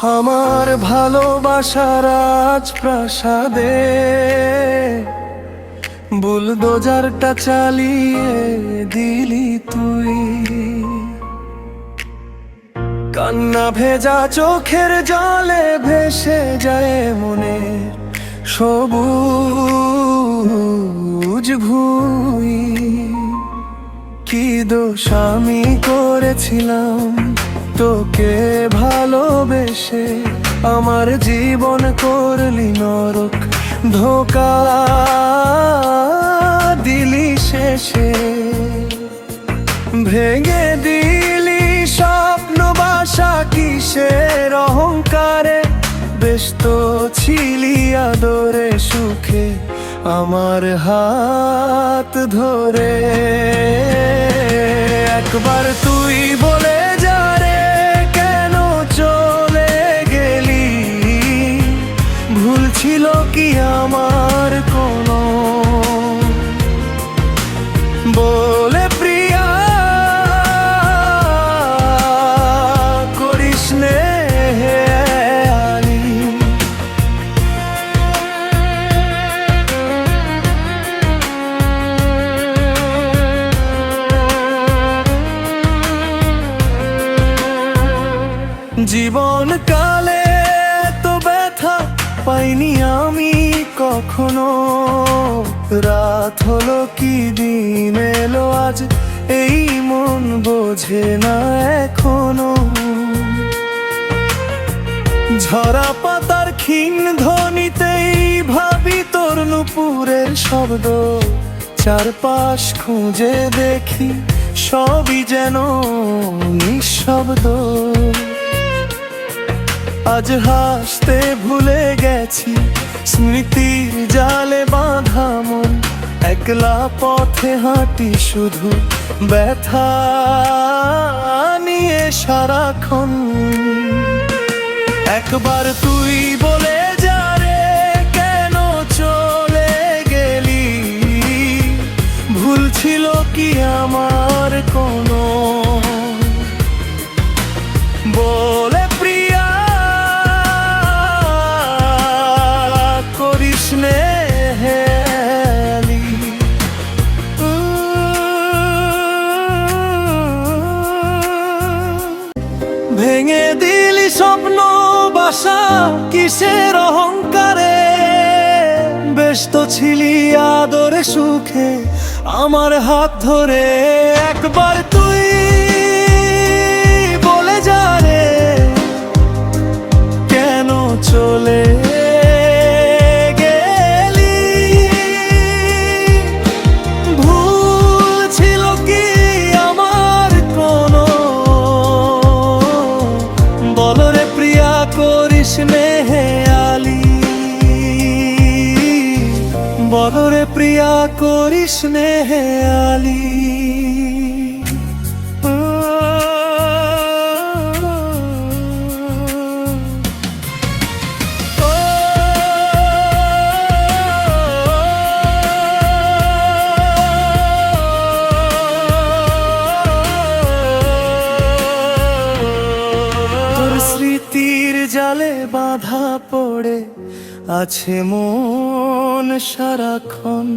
আমার ভালোবাসার রাজপ্রাসাদে বুলডোজারটা চালিয়ে দিলি তুই। কান্না ভেজা চোখের জলে ভেসে যায় মনে সবুজ ভুঁই। কি দোষ আমি করেছিলাম তোকে ভালোবেসে, আমার জীবন করলি নরক, ধোঁকা দিলি শেষে। ভেঙে দিলি স্বপ্ন বাসা কিসের অহংকারে, ব্যস্ত ছিলি আদরে সুখে আমার হাত ধরে। একবার তুই বলে যা রে, কেন চলে গেলি? ভুল ছিল কি আমার কোনো? বলে প্রিয়া করিস নে আলি। জীবন কালে তো ব্যথা পাইনি আমি কখনো। রাত হলো কি দিন এলো আজ, এই মন বোঝে না এখনো। ঝরা পাতার ক্ষীণ ধ্বনিতেই ভাবি তোর নুপুরের শব্দ। চারপাশ খুঁজে দেখি সবই যেন নিঃশব্দ। আজ হাসতে ভুলে গেছি, স্মৃতির জালে বাঁধা মন। একলা পথে হাঁটি শুধু ব্যথা নিয়ে সারাক্ষণ। একবার তুই বলে যা রে, কেন চলে গেলি? ভুল ছিল কি আমার কোনো? বলে প্রিয়া করিস নে আলি। ভেঙে দিলি স্বপ্ন বাসা কিসের অহংকারে, ব্যস্ত ছিলি আদরে সুখে আমার হাত ধরে। একবার তুই বলে যা রে, কেন চলে গেলি? ভুল ছিল কি আমার কোনো? বলো রে প্রিয়া করিস নে আলি। বলো রে প্রিয়া করিস নে আলি। স্মৃতির জালে বাঁধা পড়ে আছে মন সারাক্ষণ।